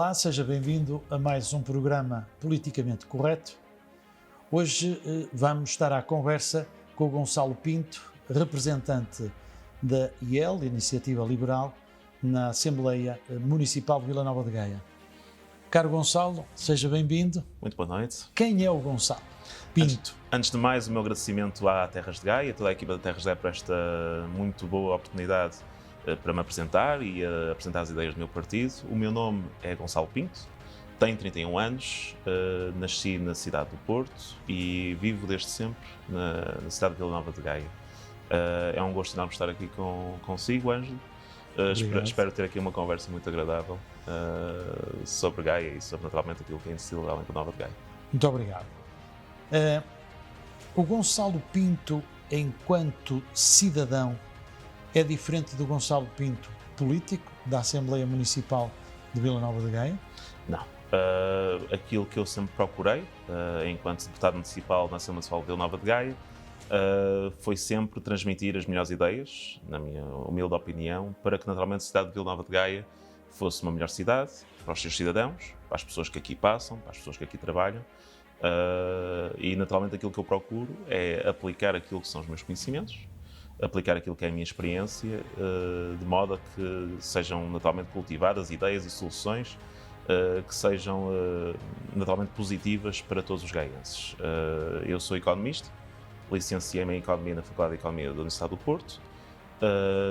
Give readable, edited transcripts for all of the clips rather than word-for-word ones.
Olá, seja bem-vindo a mais um programa Politicamente Correto. Hoje vamos estar à conversa com o Gonçalo Pinto, representante da IEL, Iniciativa Liberal, na Assembleia Municipal de Vila Nova de Gaia. Caro Gonçalo, seja bem-vindo. Muito boa noite. Quem é o Gonçalo Pinto? Antes de mais, o meu agradecimento à Terras de Gaia, a toda a equipa da Terras de Gaia por esta muito boa oportunidade para me apresentar e apresentar as ideias do meu partido. O meu nome é Gonçalo Pinto, tenho 31 anos, nasci na cidade do Porto e vivo desde sempre na cidade de Vila Nova de Gaia. É um gosto enorme estar aqui consigo, Ângelo. Espero ter aqui uma conversa muito agradável sobre Gaia e sobre, naturalmente, aquilo que é iniciativa legal em Vila Nova de Gaia. Muito obrigado. O Gonçalo Pinto, enquanto cidadão, é diferente do Gonçalo Pinto, político, da Assembleia Municipal de Vila Nova de Gaia? Não. Aquilo que eu sempre procurei, enquanto deputado municipal na Assembleia Municipal de Vila Nova de Gaia, foi sempre transmitir as melhores ideias, na minha humilde opinião, para que naturalmente a cidade de Vila Nova de Gaia fosse uma melhor cidade para os seus cidadãos, para as pessoas que aqui passam, para as pessoas que aqui trabalham. E naturalmente aquilo que eu procuro é aplicar aquilo que são os meus conhecimentos, aplicar aquilo que é a minha experiência, de modo a que sejam naturalmente cultivadas ideias e soluções que sejam naturalmente positivas para todos os gaienses. Eu sou economista, licenciei-me em Economia na Faculdade de Economia da Universidade do Porto,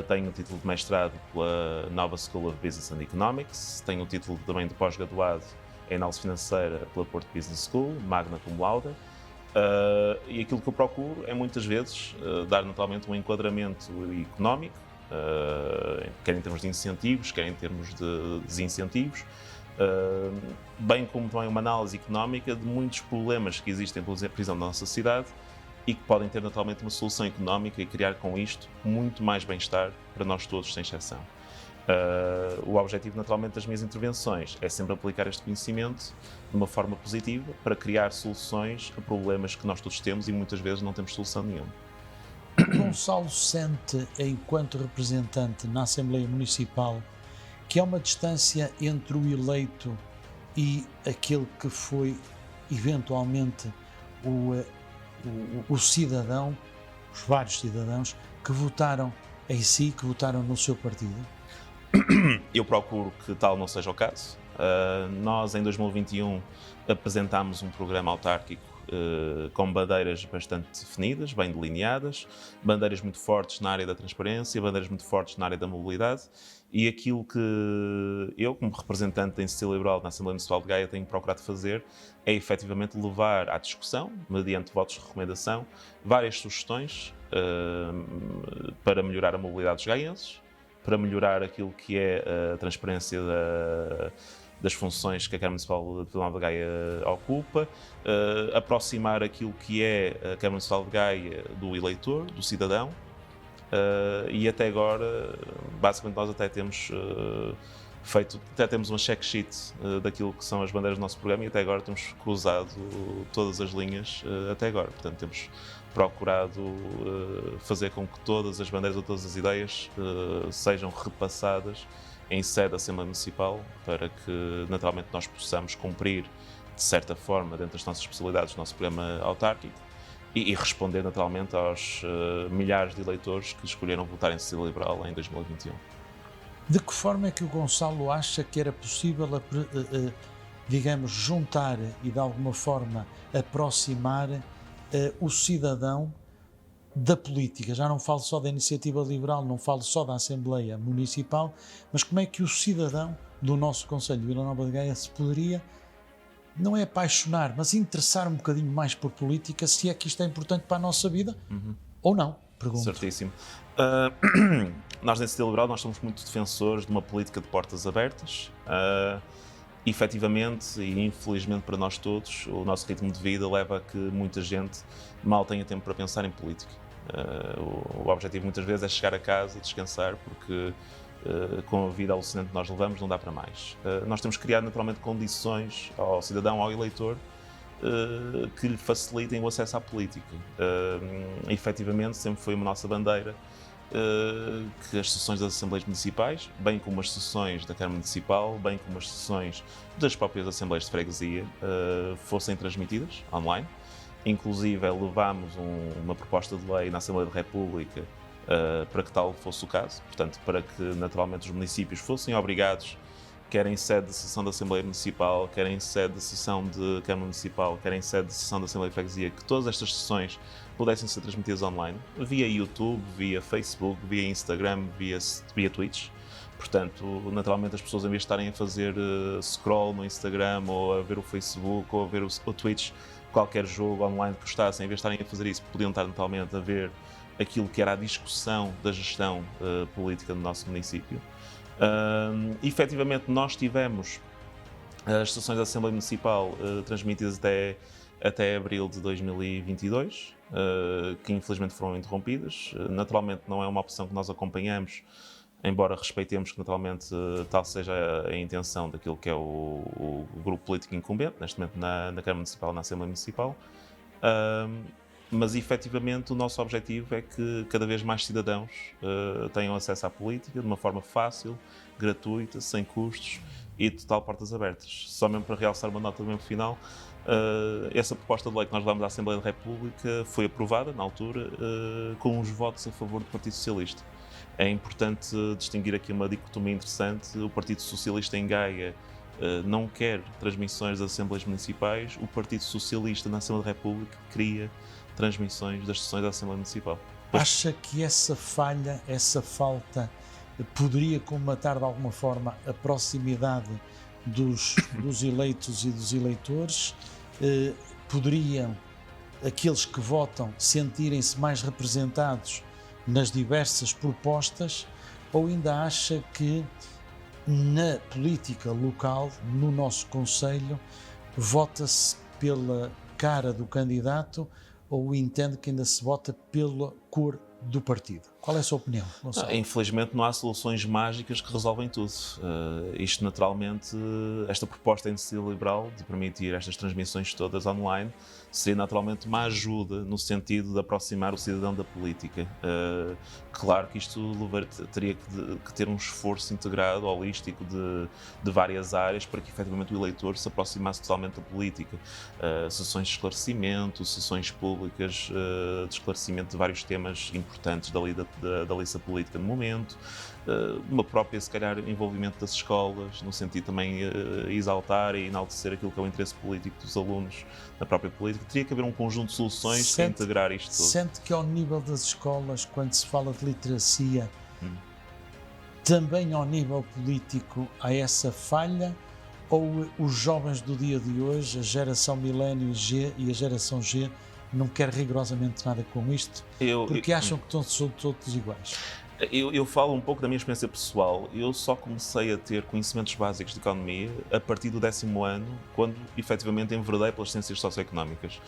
tenho o título de mestrado pela Nova School of Business and Economics, tenho o título também de pós-graduado em Análise Financeira pela Porto Business School, magna cum laude, e aquilo que eu procuro é muitas vezes dar naturalmente um enquadramento económico, quer em termos de incentivos, quer em termos de desincentivos, bem como também uma análise económica de muitos problemas que existem, por exemplo, na nossa cidade e que podem ter naturalmente uma solução económica e criar com isto muito mais bem-estar para nós todos, sem exceção. O objetivo, naturalmente, das minhas intervenções é sempre aplicar este conhecimento de uma forma positiva para criar soluções a problemas que nós todos temos e muitas vezes não temos solução nenhuma. O Gonçalo sente, enquanto representante na Assembleia Municipal, que há uma distância entre o eleito e aquele que foi, eventualmente, o cidadão, os vários cidadãos que votaram em si, que votaram no seu partido? Eu procuro que tal não seja o caso. Nós, em 2021, apresentámos um programa autárquico com bandeiras bastante definidas, bem delineadas, bandeiras muito fortes na área da transparência, bandeiras muito fortes na área da mobilidade, e aquilo que eu, como representante da Iniciativa Liberal na Assembleia Municipal de Gaia, tenho procurado fazer é efetivamente levar à discussão, mediante votos de recomendação, várias sugestões para melhorar a mobilidade dos gaienses, para melhorar aquilo que é a transparência das funções que a Câmara Municipal de Vila Nova de Gaia ocupa, aproximar aquilo que é a Câmara Municipal de Gaia do eleitor, do cidadão, e até agora, basicamente, nós até temos temos uma check sheet daquilo que são as bandeiras do nosso programa e até agora temos cruzado todas as linhas até agora. Portanto, temos procurado fazer com que todas as bandeiras ou todas as ideias sejam repassadas em sede da Assembleia Municipal para que, naturalmente, nós possamos cumprir, de certa forma, dentro das nossas especialidades, o nosso programa autárquico e responder, naturalmente, aos milhares de eleitores que escolheram votar em Iniciativa Liberal em 2021. De que forma é que o Gonçalo acha que era possível, digamos, juntar e, de alguma forma, aproximar o cidadão da política? Já não falo só da Iniciativa Liberal, não falo só da Assembleia Municipal, mas como é que o cidadão do nosso Concelho de Vila Nova de Gaia se poderia, não é apaixonar, mas interessar um bocadinho mais por política, se é que isto é importante para a nossa vida ou não? Pergunto. Certíssimo. Nós, na Iniciativa Liberal, nós somos muito defensores de uma política de portas abertas. Efetivamente e infelizmente para nós todos, o nosso ritmo de vida leva a que muita gente mal tenha tempo para pensar em política. O objetivo muitas vezes é chegar a casa, descansar, porque com a vida alucinante que nós levamos não dá para mais. Nós temos criado naturalmente condições ao cidadão, ao eleitor, que lhe facilitem o acesso à política. Efetivamente sempre foi uma nossa bandeira que as sessões das Assembleias Municipais, bem como as sessões da Câmara Municipal, bem como as sessões das próprias Assembleias de Freguesia, fossem transmitidas online. Inclusive, levámos uma proposta de lei na Assembleia da República para que tal fosse o caso, portanto, para que naturalmente os municípios fossem obrigados, quer em sede de sessão da Assembleia Municipal, quer em sede de sessão de Câmara Municipal, quer em sede de sessão da Assembleia de Freguesia, que todas estas sessões pudessem ser transmitidas online, via YouTube, via Facebook, via Instagram, via Twitch. Portanto, naturalmente as pessoas, em vez de estarem a fazer scroll no Instagram, ou a ver o Facebook, ou a ver o Twitch, qualquer jogo online que gostassem, em vez de estarem a fazer isso, podiam estar naturalmente a ver aquilo que era a discussão da gestão política do nosso município. Efetivamente, nós tivemos as sessões da Assembleia Municipal transmitidas até abril de 2022, que infelizmente foram interrompidas. Naturalmente não é uma opção que nós acompanhamos, embora respeitemos que naturalmente tal seja a intenção daquilo que é o grupo político incumbente, neste momento na Câmara Municipal, na Assembleia Municipal. Mas efetivamente o nosso objetivo é que cada vez mais cidadãos tenham acesso à política de uma forma fácil, gratuita, sem custos e de total portas abertas. Só mesmo para realçar uma nota do mesmo final, essa proposta de lei que nós levamos à Assembleia da República foi aprovada na altura com os votos a favor do Partido Socialista. É importante distinguir aqui uma dicotomia interessante. O Partido Socialista em Gaia não quer transmissões das Assembleias Municipais, o Partido Socialista na Assembleia da República queria transmissões das sessões da Assembleia Municipal. Acha que essa falha, essa falta, poderia colmatar de alguma forma a proximidade dos eleitos e dos eleitores? Poderiam aqueles que votam sentirem-se mais representados nas diversas propostas, ou ainda acha que na política local, no nosso concelho, vota-se pela cara do candidato, ou entende que ainda se vota pela cor do partido? Qual é a sua opinião, Gonçalo? Infelizmente não há soluções mágicas que resolvem tudo. Isto naturalmente, esta proposta em si liberal de permitir estas transmissões todas online seria naturalmente uma ajuda no sentido de aproximar o cidadão da política. Claro que isto teria que ter um esforço integrado, holístico, de várias áreas para que efetivamente o eleitor se aproximasse totalmente da política. Sessões de esclarecimento, sessões públicas de esclarecimento de vários temas importantes da liça política no momento, uma própria, se calhar, envolvimento das escolas, no sentido também exaltar e enaltecer aquilo que é o interesse político dos alunos na própria política. Teria que haver um conjunto de soluções para integrar isto tudo. Sente que ao nível das escolas, quando se fala de literacia, também ao nível político há essa falha? Ou os jovens do dia de hoje, a geração Milênio G e a geração G, não quer rigorosamente nada com isto, porque acham que são todos iguais? Eu falo um pouco da minha experiência pessoal. Eu só comecei a ter conhecimentos básicos de economia a partir do 10º ano, quando efetivamente enveredei pelas ciências socioeconómicas.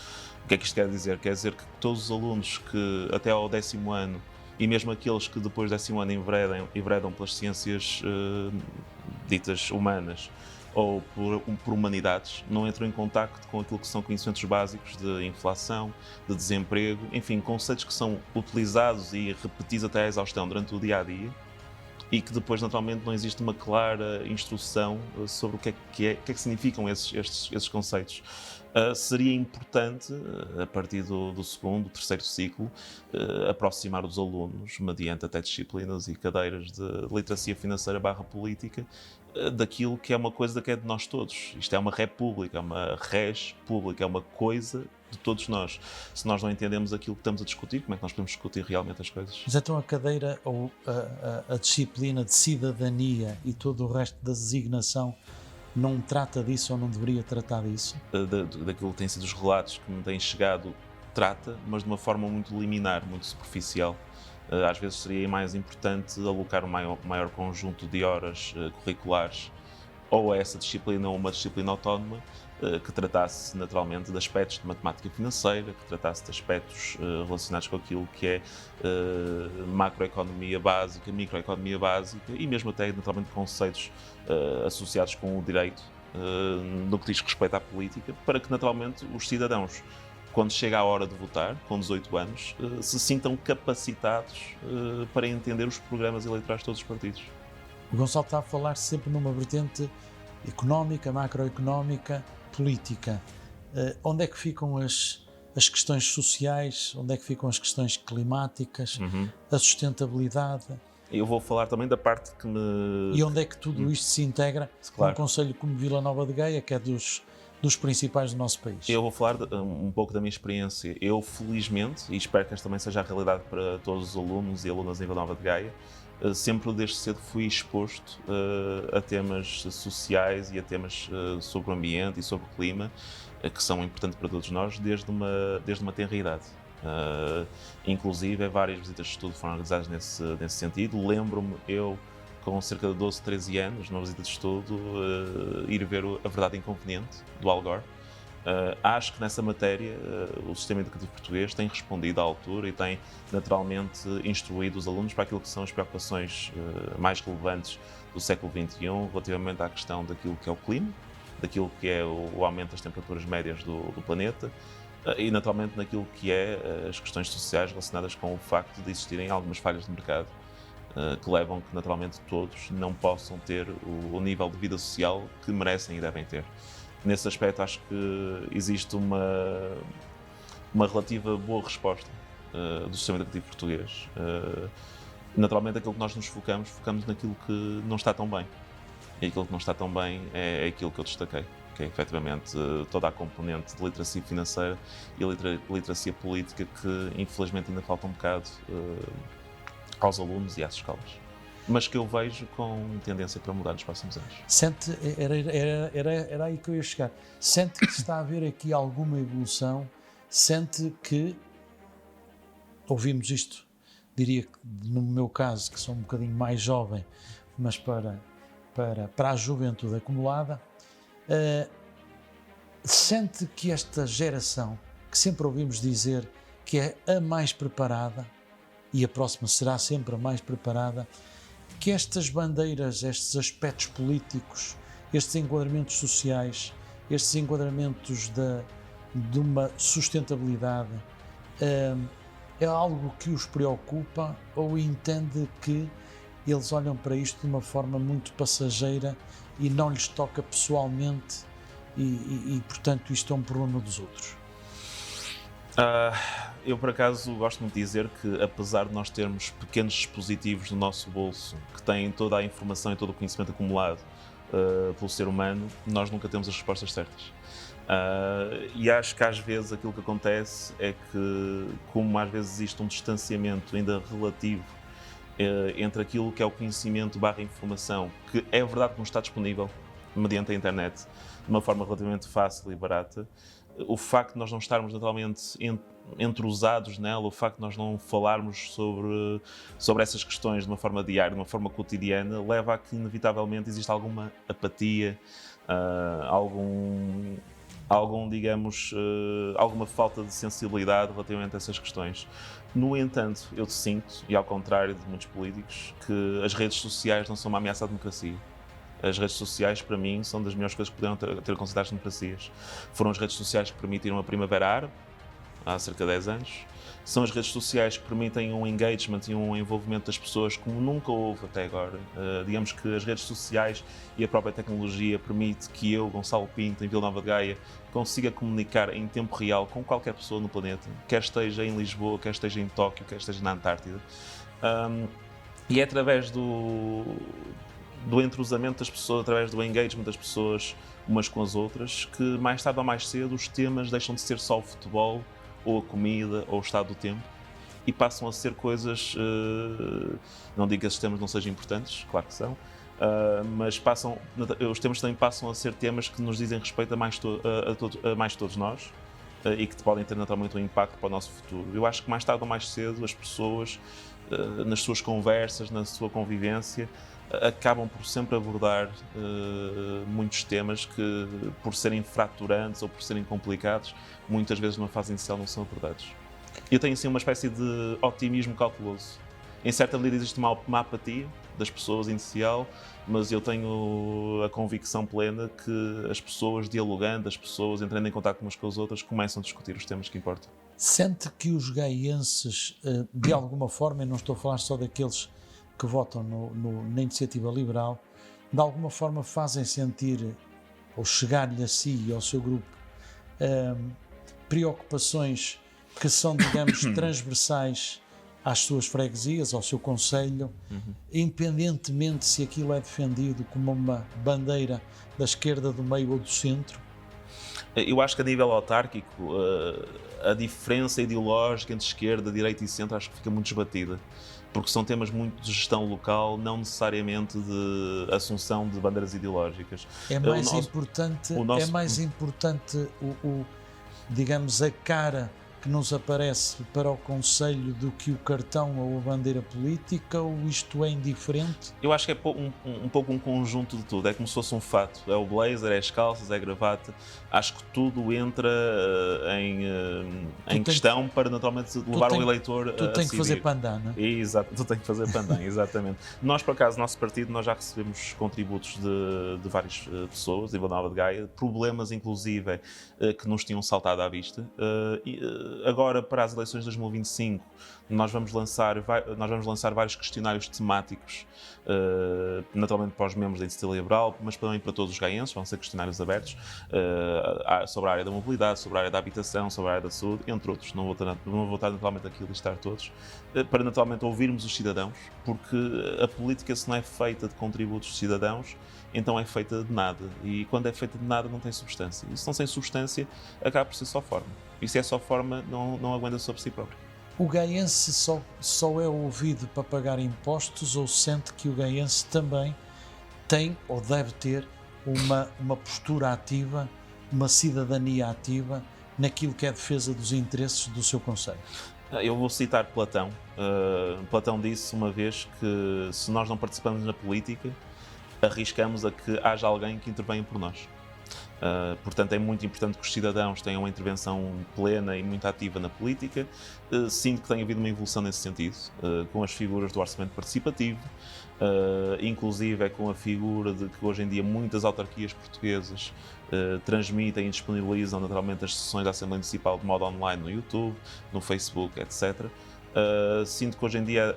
O que é que isto quer dizer? Quer dizer que todos os alunos que até ao 10º ano, e mesmo aqueles que depois do 10º ano enveredam pelas ciências ditas humanas, ou por humanidades, não entram em contacto com aquilo que são conhecimentos básicos de inflação, de desemprego, enfim, conceitos que são utilizados e repetidos até à exaustão durante o dia-a-dia e que depois, naturalmente, não existe uma clara instrução sobre o que é que significam esses conceitos. Seria importante, a partir do 2º, 3º ciclo, aproximar os alunos, mediante até disciplinas e cadeiras de literacia financeira /política, daquilo que é uma coisa que é de nós todos. Isto é uma república, é uma res pública, é uma coisa de todos nós. Se nós não entendemos aquilo que estamos a discutir, como é que nós podemos discutir realmente as coisas? Mas então a cadeira ou a disciplina de cidadania e todo o resto da designação não trata disso ou não deveria tratar disso? Daquilo que têm sido os relatos que me têm chegado, trata, mas de uma forma muito liminar, muito superficial. Às vezes seria mais importante alocar um maior conjunto de horas curriculares ou a essa disciplina ou uma disciplina autónoma que tratasse naturalmente de aspectos de matemática financeira, que tratasse de aspectos relacionados com aquilo que é macroeconomia básica, microeconomia básica e mesmo até naturalmente conceitos associados com o direito no que diz respeito à política, para que naturalmente os cidadãos quando chega a hora de votar, com 18 anos, se sintam capacitados para entender os programas eleitorais de todos os partidos. O Gonçalo está a falar sempre numa vertente económica, macroeconómica, política. Onde é que ficam as questões sociais? Onde é que ficam as questões climáticas? A sustentabilidade? Eu vou falar também da parte que me... E onde é que tudo isto se integra com um concelho como Vila Nova de Gaia, que é dos principais do nosso país? Eu vou falar um pouco da minha experiência. Eu, felizmente, e espero que esta também seja a realidade para todos os alunos e alunas em Vila Nova de Gaia, sempre desde cedo fui exposto a temas sociais e a temas sobre o ambiente e sobre o clima, que são importantes para todos nós desde uma tenra idade. Inclusive, várias visitas de estudo foram organizadas nesse sentido. Lembro-me, eu, com cerca de 12, 13 anos, numa visita de estudo, ir ver A Verdade Inconveniente, do Al Gore. Acho que nessa matéria o sistema educativo português tem respondido à altura e tem naturalmente instruído os alunos para aquilo que são as preocupações mais relevantes do século XXI relativamente à questão daquilo que é o clima, daquilo que é o aumento das temperaturas médias do planeta e naturalmente naquilo que é as questões sociais relacionadas com o facto de existirem algumas falhas de mercado que levam que naturalmente todos não possam ter o nível de vida social que merecem e devem ter. Nesse aspecto, acho que existe uma relativa boa resposta do sistema educativo português. Naturalmente, aquilo que nós nos focamos naquilo que não está tão bem. E aquilo que não está tão bem é aquilo que eu destaquei, que é efetivamente toda a componente de literacia financeira e literacia política que, infelizmente, ainda falta um bocado aos alunos e às escolas, mas que eu vejo com tendência para mudar nos próximos anos. Sente, era aí que eu ia chegar, sente que está a haver aqui alguma evolução, sente que, ouvimos isto, diria que no meu caso, que sou um bocadinho mais jovem, mas para a juventude acumulada, sente que esta geração, que sempre ouvimos dizer que é a mais preparada, e a próxima será sempre a mais preparada, que estas bandeiras, estes aspectos políticos, estes enquadramentos sociais, estes enquadramentos de uma sustentabilidade, é algo que os preocupa ou entende que eles olham para isto de uma forma muito passageira e não lhes toca pessoalmente e portanto, isto é um problema dos outros? Eu, por acaso, gosto muito de dizer que, apesar de nós termos pequenos dispositivos no nosso bolso que têm toda a informação e todo o conhecimento acumulado pelo ser humano, nós nunca temos as respostas certas. E acho que às vezes aquilo que acontece é que, como às vezes existe um distanciamento ainda relativo entre aquilo que é o conhecimento / informação, que é verdade que nos está disponível mediante a internet, de uma forma relativamente fácil e barata, o facto de nós não estarmos naturalmente entrosados nela, o facto de nós não falarmos sobre essas questões de uma forma diária, de uma forma cotidiana, leva a que inevitavelmente exista alguma apatia, digamos, alguma falta de sensibilidade relativamente a essas questões. No entanto, eu sinto, e ao contrário de muitos políticos, que as redes sociais não são uma ameaça à democracia. As redes sociais, para mim, são das melhores coisas que puderam ter considerado as democracias. Foram as redes sociais que permitiram a Primavera Árabe, há cerca de 10 anos. São as redes sociais que permitem um engagement e um envolvimento das pessoas como nunca houve até agora. Digamos que as redes sociais e a própria tecnologia permite que eu, Gonçalo Pinto, em Vila Nova de Gaia, consiga comunicar em tempo real com qualquer pessoa no planeta, quer esteja em Lisboa, quer esteja em Tóquio, quer esteja na Antártida. E é através do entrosamento das pessoas, através do engagement das pessoas umas com as outras, que mais tarde ou mais cedo os temas deixam de ser só o futebol, ou a comida, ou o estado do tempo, e passam a ser coisas, não digo que esses temas não sejam importantes, claro que são, mas os temas também passam a ser temas que nos dizem respeito a mais todos nós, e que podem ter naturalmente um impacto para o nosso futuro. Eu acho que mais tarde ou mais cedo as pessoas, nas suas conversas, na sua convivência, acabam por sempre abordar muitos temas que, por serem fraturantes ou por serem complicados, muitas vezes numa fase inicial não são abordados. Eu tenho assim uma espécie de otimismo cauteloso Em certa medida existe uma apatia das pessoas inicial, mas eu tenho a convicção plena que as pessoas dialogando, as pessoas entrando em contato umas com as outras, começam a discutir os temas que importam. Sente que os gaienses, de alguma forma, e não estou a falar só daqueles que votam na Iniciativa Liberal, de alguma forma fazem sentir, ou chegar-lhe a si e ao seu grupo, preocupações que são, digamos, transversais às suas freguesias, ao seu concelho, independentemente se aquilo é defendido como uma bandeira da esquerda, do meio ou do centro? Eu acho que a nível autárquico a diferença ideológica entre esquerda, direita e centro acho que fica muito esbatida, porque são temas muito de gestão local, não necessariamente de assunção de bandeiras ideológicas. É mais importante, digamos, a cara que nos aparece para o concelho do que o cartão ou a bandeira política, ou isto é indiferente? Eu acho que é um pouco um conjunto de tudo, é como se fosse um fato, é o blazer, é as calças, é a gravata, acho que tudo entra em questão para naturalmente levar o eleitor a Tu tens que fazer pandan, não é? Exato, tu tens que fazer pandan, exatamente. Nós, por acaso, nosso partido, nós já recebemos contributos de várias pessoas, em Vila Nova de Gaia, problemas inclusive que nos tinham saltado à vista. Agora, para as eleições de 2025, nós vamos lançar vários questionários temáticos, naturalmente para os membros da Iniciativa Liberal, mas também para todos os gaenses, vão ser questionários abertos, sobre a área da mobilidade, sobre a área da habitação, sobre a área da saúde, entre outros. Não vou estar naturalmente aqui a listar todos, para naturalmente ouvirmos os cidadãos, porque a política, se não é feita de contributos de cidadãos, então é feita de nada, e quando é feita de nada não tem substância, e se não tem substância acaba por ser só forma, e se é só forma não aguenta sobre si próprio. O gaiense só é ouvido para pagar impostos, ou sente que o gaiense também tem ou deve ter uma postura ativa, uma cidadania ativa naquilo que é a defesa dos interesses do seu concelho? Eu vou citar Platão. Platão disse uma vez que se nós não participamos na política, arriscamos a que haja alguém que intervenha por nós. Portanto, é muito importante que os cidadãos tenham uma intervenção plena e muito ativa na política. Sinto que tem havido uma evolução nesse sentido, com as figuras do orçamento participativo, inclusive é com a figura de que hoje em dia muitas autarquias portuguesas transmitem e disponibilizam naturalmente as sessões da Assembleia Municipal de modo online no YouTube, no Facebook, etc. Sinto que hoje em dia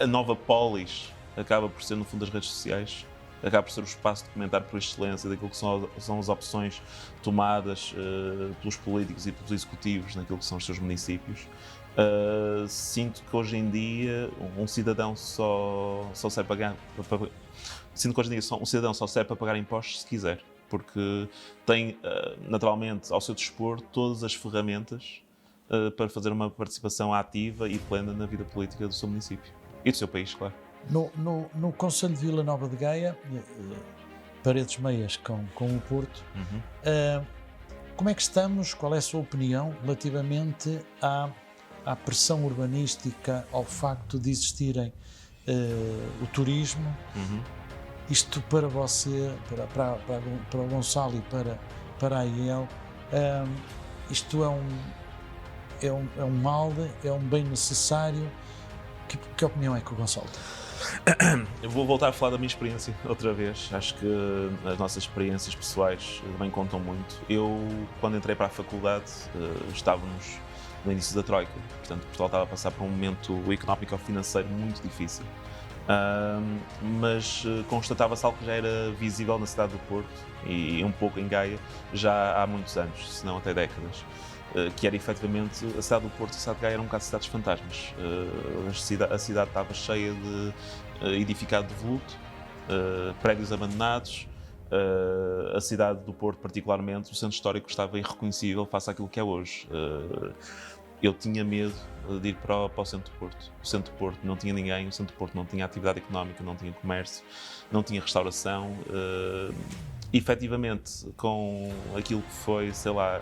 a nova polis acaba por ser, no fundo, as redes sociais. Acaba por ser o espaço de comentário por excelência daquilo que são as opções tomadas pelos políticos e pelos executivos naquilo que são os seus municípios. Sinto que hoje em dia um cidadão só serve para pagar. Sinto que hoje em dia um cidadão só serve para pagar impostos se quiser, porque tem naturalmente ao seu dispor todas as ferramentas para fazer uma participação ativa e plena na vida política do seu município e do seu país, claro. No Concelho de Vila Nova de Gaia, paredes meias com o Porto, como é que estamos? Qual é a sua opinião relativamente à pressão urbanística, ao facto de existirem o turismo? Isto para você, para o Gonçalo e para a IEL, isto é um mal, é um bem necessário? Que opinião é que o Gonçalo tem? Eu vou voltar a falar da minha experiência outra vez. Acho que as nossas experiências pessoais também contam muito. Eu, quando entrei para a faculdade, estávamos no início da Troika. Portanto, Portugal estava a passar por um momento económico-financeiro muito difícil. Mas constatava-se algo que já era visível na cidade do Porto e um pouco em Gaia já há muitos anos, se não até décadas. Que era efetivamente a cidade do Porto e a cidade de Gaia eram um bocado cidades fantasmas. A cidade estava cheia de edificado de voluto, prédios abandonados. A cidade do Porto, particularmente, o centro histórico estava irreconhecível face àquilo que é hoje. Eu tinha medo de ir para o centro do Porto. O centro do Porto não tinha ninguém, o centro do Porto não tinha atividade económica, não tinha comércio, não tinha restauração. Efetivamente, com aquilo que foi, sei lá,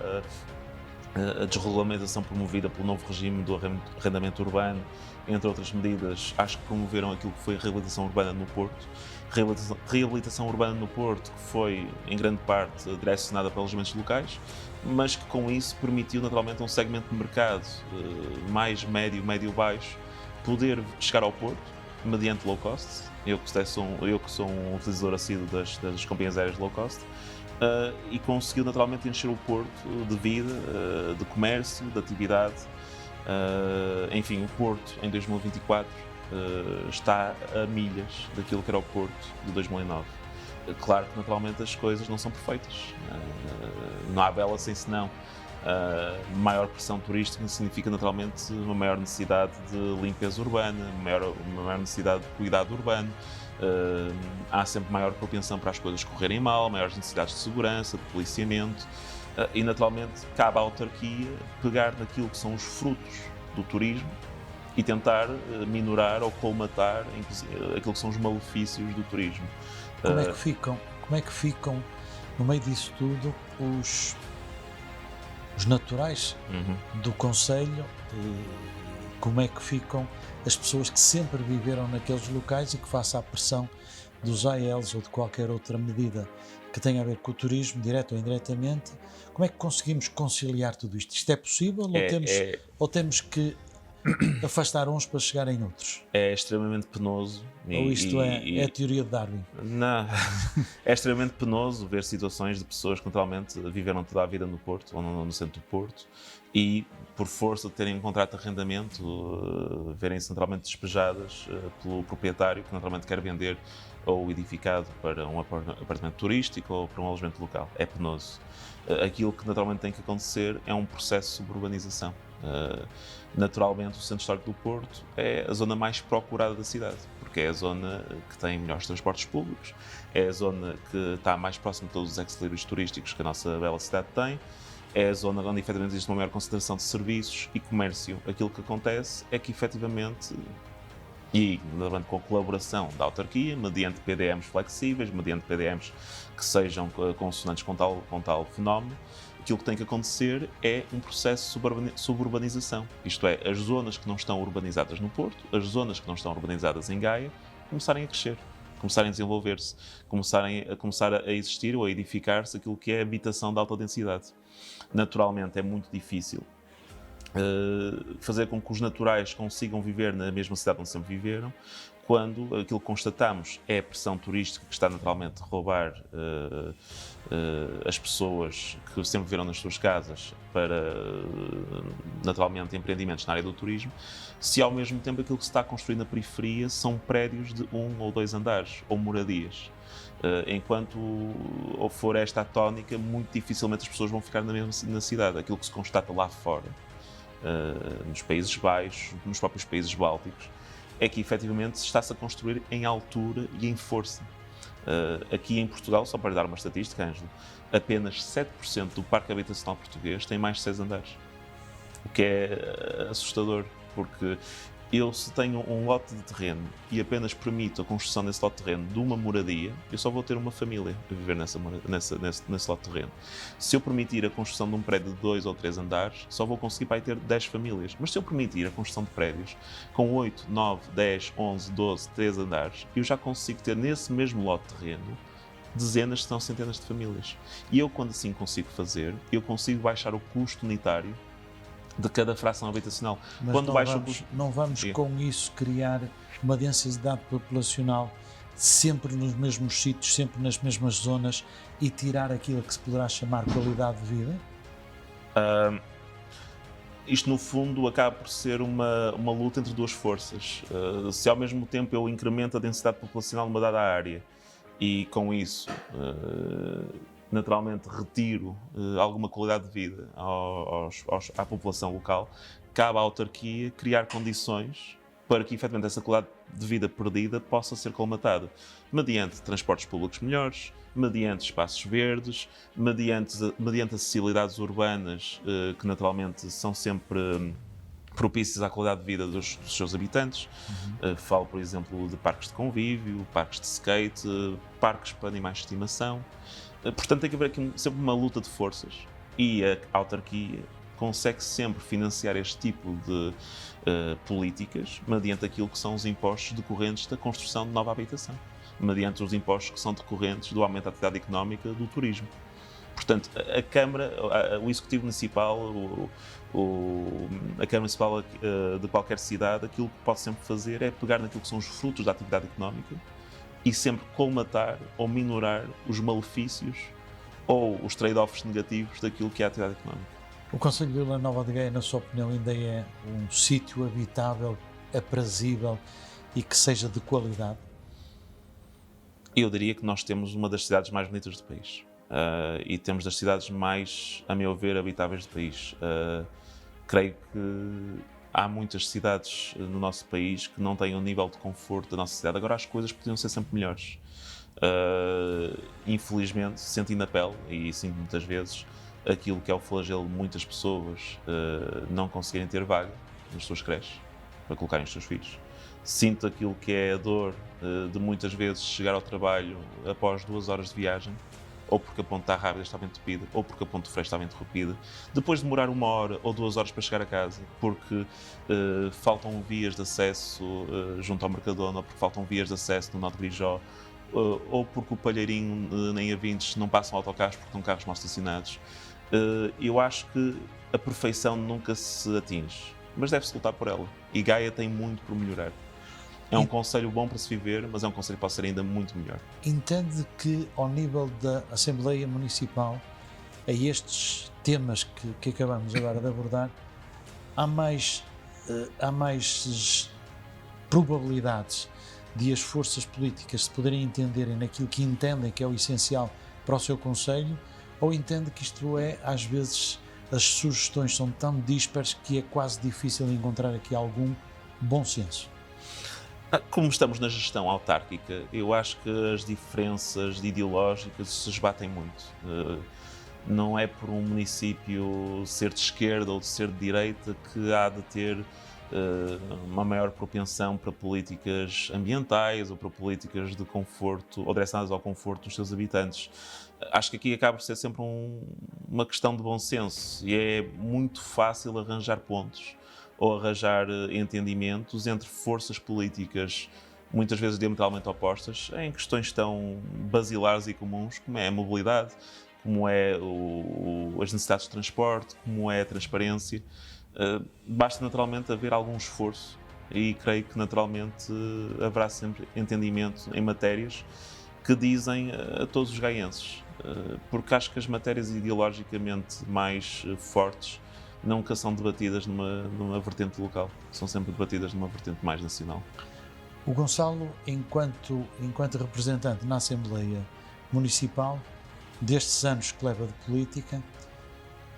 a desregulamentação promovida pelo novo regime do arrendamento urbano, entre outras medidas, acho que promoveram aquilo que foi a reabilitação urbana no Porto. Reabilitação urbana no Porto que foi, em grande parte, direcionada para alojamentos locais, mas que com isso permitiu naturalmente um segmento de mercado mais médio-baixo, poder chegar ao Porto mediante low cost. Eu que sou um utilizador assíduo das companhias aéreas low cost, e conseguiu naturalmente encher o Porto de vida, de comércio, de atividade. Enfim, o Porto em 2024 está a milhas daquilo que era o Porto de 2009. Claro que naturalmente as coisas não são perfeitas, não há bela sem senão. Maior pressão turística significa naturalmente uma maior necessidade de limpeza urbana, uma maior necessidade de cuidado urbano. Há sempre maior propensão para as coisas correrem mal, maiores necessidades de segurança, de policiamento, e naturalmente cabe à autarquia pegar naquilo que são os frutos do turismo e tentar minorar ou colmatar aquilo que são os malefícios do turismo. Como é que ficam no meio disso tudo os naturais do concelho? Como é que ficam as pessoas que sempre viveram naqueles locais e que, face à pressão dos AELs ou de qualquer outra medida que tenha a ver com o turismo, direto ou indiretamente, como é que conseguimos conciliar tudo isto? Isto é possível ou temos que afastar uns para chegar em outros? É extremamente penoso. Ou isto é a teoria de Darwin? Não, é extremamente penoso ver situações de pessoas que naturalmente viveram toda a vida no Porto ou no centro do Porto e, por força de terem um contrato de arrendamento, verem-se naturalmente despejadas pelo proprietário que naturalmente quer vender ou edificado para um apartamento turístico ou para um alojamento local. É penoso. Aquilo que naturalmente tem que acontecer é um processo de suburbanização. Naturalmente, o centro histórico do Porto é a zona mais procurada da cidade, porque é a zona que tem melhores transportes públicos, é a zona que está mais próxima de todos os ex-libris turísticos que a nossa bela cidade tem, é a zona onde efetivamente existe uma maior concentração de serviços e comércio. Aquilo que acontece é que efetivamente, e com a colaboração da autarquia, mediante PDMs flexíveis, mediante PDMs que sejam consonantes com tal fenómeno, aquilo que tem que acontecer é um processo de suburbanização. Isto é, as zonas que não estão urbanizadas no Porto, as zonas que não estão urbanizadas em Gaia, começarem a crescer, começarem a desenvolver-se, começar a existir ou a edificar-se aquilo que é a habitação de alta densidade. Naturalmente é muito difícil fazer com que os naturais consigam viver na mesma cidade onde sempre viveram, quando aquilo que constatamos é a pressão turística que está naturalmente a roubar as pessoas que sempre viveram nas suas casas para, naturalmente, empreendimentos na área do turismo, se ao mesmo tempo aquilo que se está a construir na periferia são prédios de 1 ou 2 andares, ou moradias. Enquanto for esta a tónica, muito dificilmente as pessoas vão ficar na cidade. Aquilo que se constata lá fora, nos Países Baixos, nos próprios países bálticos, é que efetivamente está-se a construir em altura e em força. Aqui em Portugal, só para lhe dar uma estatística, Ângelo, apenas 7% do parque habitacional português tem mais de 6 andares. O que é assustador, porque eu, se tenho um lote de terreno e apenas permito a construção nesse lote de terreno de uma moradia, eu só vou ter uma família a viver nesse lote de terreno. Se eu permitir a construção de um prédio de 2 ou 3 andares, só vou conseguir para aí ter 10 famílias. Mas se eu permitir a construção de prédios com 8, 9, 10, 11, 12, 3 andares, eu já consigo ter nesse mesmo lote de terreno dezenas, se não centenas de famílias. E eu, quando assim consigo fazer, eu consigo baixar o custo unitário de cada fração habitacional. Mas quando não vamos com isso criar uma densidade populacional sempre nos mesmos sítios, sempre nas mesmas zonas e tirar aquilo que se poderá chamar qualidade de vida? Isto, no fundo, acaba por ser uma luta entre duas forças. Se ao mesmo tempo eu incremento a densidade populacional numa dada área e com isso naturalmente retiro alguma qualidade de vida à população local, cabe à autarquia criar condições para que efetivamente essa qualidade de vida perdida possa ser colmatada, mediante transportes públicos melhores, mediante espaços verdes, mediante acessibilidades urbanas que naturalmente são sempre propícias à qualidade de vida dos seus habitantes. Falo, por exemplo, de parques de convívio, parques de skate, parques para animais de estimação. Portanto, tem que haver aqui sempre uma luta de forças e a autarquia consegue sempre financiar este tipo de políticas mediante aquilo que são os impostos decorrentes da construção de nova habitação, mediante os impostos que são decorrentes do aumento da atividade económica do turismo. Portanto, a Câmara, o Executivo Municipal, a Câmara Municipal de qualquer cidade, aquilo que pode sempre fazer é pegar naquilo que são os frutos da atividade económica e sempre colmatar ou minorar os malefícios ou os trade-offs negativos daquilo que é a atividade económica. O Concelho de Vila Nova de Gaia, na sua opinião, ainda é um sítio habitável, aprazível e que seja de qualidade? Eu diria que nós temos uma das cidades mais bonitas do país. E temos das cidades mais, a meu ver, habitáveis do país. Creio que há muitas cidades no nosso país que não têm o nível de conforto da nossa cidade. Agora, as coisas podiam ser sempre melhores. Infelizmente, senti na pele, e sinto muitas vezes, aquilo que é o flagelo de muitas pessoas não conseguirem ter vaga nas suas creches para colocarem os seus filhos. Sinto aquilo que é a dor de muitas vezes chegar ao trabalho após 2 horas de viagem, ou porque a ponte está rápida, está bem entupida, ou porque a ponte de Freixo está bem interrompida, depois de demorar 1 hora ou 2 horas para chegar a casa, porque faltam vias de acesso junto ao Mercadona, ou porque faltam vias de acesso no Nó de Grijó, ou porque o Palheirinho nem A20 não passam autocarros porque estão carros mal estacionados. Eu acho que a perfeição nunca se atinge, mas deve-se lutar por ela. E Gaia tem muito por melhorar. É um concelho bom para se viver, mas é um concelho que pode ser ainda muito melhor. Entende que, ao nível da Assembleia Municipal, a estes temas que acabamos agora de abordar, há mais probabilidades de as forças políticas se poderem entenderem naquilo que entendem que é o essencial para o seu concelho, ou entende que isto é, às vezes, as sugestões são tão dispares que é quase difícil encontrar aqui algum bom senso? Como estamos na gestão autárquica, eu acho que as diferenças ideológicas se esbatem muito. Não é por um município ser de esquerda ou de ser de direita que há de ter uma maior propensão para políticas ambientais ou para políticas de conforto, ou direcionadas ao conforto dos seus habitantes. Acho que aqui acaba por ser sempre uma questão de bom senso, e é muito fácil arranjar pontos ou arranjar entendimentos entre forças políticas muitas vezes diametralmente opostas em questões tão basilares e comuns como é a mobilidade, como é as necessidades de transporte, como é a transparência. Basta naturalmente haver algum esforço e creio que naturalmente haverá sempre entendimento em matérias que dizem a todos os gaienses, porque acho que as matérias ideologicamente mais fortes nunca são debatidas numa vertente local, são sempre debatidas numa vertente mais nacional. O Gonçalo, enquanto representante na Assembleia Municipal, destes anos que leva de política,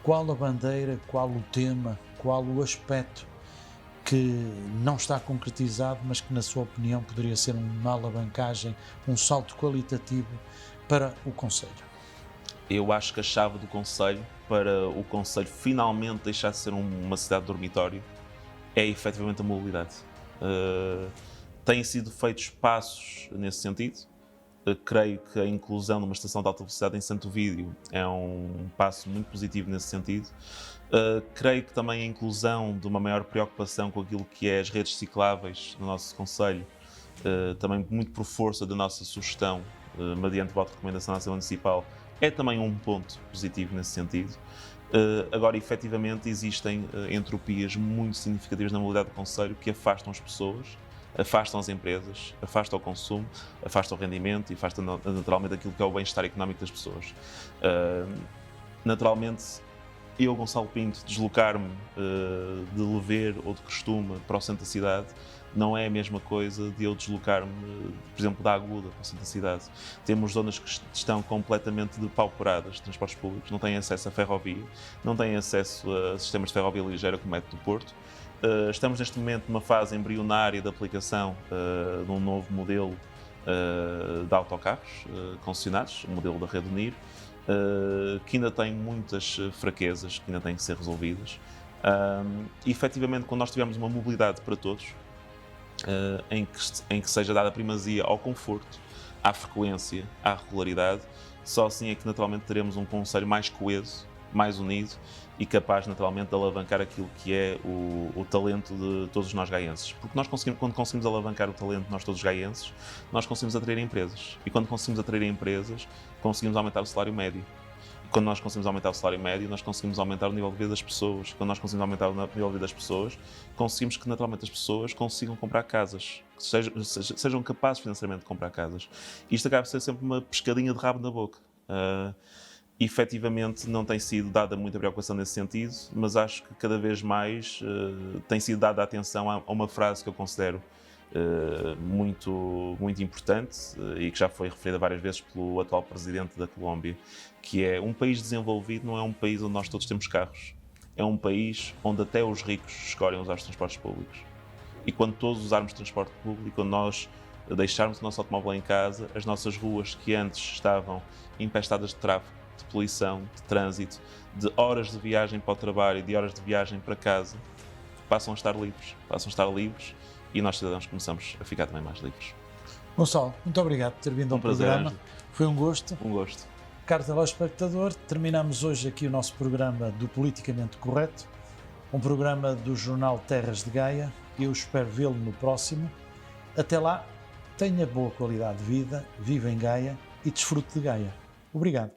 qual a bandeira, qual o tema, qual o aspecto que não está concretizado, mas que, na sua opinião, poderia ser uma alavancagem, um salto qualitativo para o concelho? Eu acho que a chave do concelho, para o concelho finalmente deixar de ser uma cidade de dormitório, é efetivamente a mobilidade. Têm sido feitos passos nesse sentido. Creio que a inclusão de uma estação de alta velocidade em Santo Ovídio é um passo muito positivo nesse sentido. Creio que também a inclusão de uma maior preocupação com aquilo que é as redes cicláveis no nosso concelho, também muito por força da nossa sugestão, mediante voto de recomendação da Assembleia Municipal, é também um ponto positivo nesse sentido. Agora, efetivamente, existem entropias muito significativas na mobilidade do concelho que afastam as pessoas, afastam as empresas, afastam o consumo, afastam o rendimento e afastam naturalmente aquilo que é o bem-estar económico das pessoas. Naturalmente, eu, Gonçalo Pinto, deslocar-me de Lever ou de Costume para o centro da cidade não é a mesma coisa de eu deslocar-me, por exemplo, da Aguda para o centro da cidade. Temos zonas que estão completamente depauperadas de transportes públicos, não têm acesso a ferrovia, não têm acesso a sistemas de ferrovia ligeira como é do Porto. Estamos neste momento numa fase embrionária de aplicação de um novo modelo de autocarros concessionados, o modelo da Rede Unir, que ainda tem muitas fraquezas que ainda têm que ser resolvidas. E, efetivamente, quando nós tivermos uma mobilidade para todos, em que seja dada primazia ao conforto, à frequência, à regularidade, só assim é que naturalmente teremos um concelho mais coeso, mais unido e capaz naturalmente de alavancar aquilo que é o talento de todos nós gaienses. Porque nós quando conseguimos alavancar o talento de nós todos gaienses, nós conseguimos atrair empresas. E quando conseguimos atrair empresas, conseguimos aumentar o salário médio. quando nós conseguimos aumentar o salário médio, nós conseguimos aumentar o nível de vida das pessoas. Quando nós conseguimos aumentar o nível de vida das pessoas, conseguimos que naturalmente as pessoas consigam comprar casas, que sejam capazes financeiramente de comprar casas. Isto acaba por ser sempre uma pescadinha de rabo na boca. Efetivamente não tem sido dada muita preocupação nesse sentido, mas acho que cada vez mais tem sido dada atenção a uma frase que eu considero muito importante e que já foi referida várias vezes pelo atual presidente da Colômbia, que é: um país desenvolvido não é um país onde nós todos temos carros, é um país onde até os ricos escolhem usar os transportes públicos. E quando todos usarmos transporte público, quando nós deixarmos o nosso automóvel em casa, as nossas ruas que antes estavam empestadas de tráfego, de poluição, de trânsito, de horas de viagem para o trabalho e de horas de viagem para casa, passam a estar livres, e nós cidadãos começamos a ficar também mais livres. Gonçalo, muito obrigado por ter vindo ao programa. Foi um gosto. Um gosto. Caro telespectador, terminamos hoje aqui o nosso programa do Politicamente Correto, um programa do jornal Terras de Gaia. Eu espero vê-lo no próximo. Até lá, tenha boa qualidade de vida, viva em Gaia e desfrute de Gaia. Obrigado.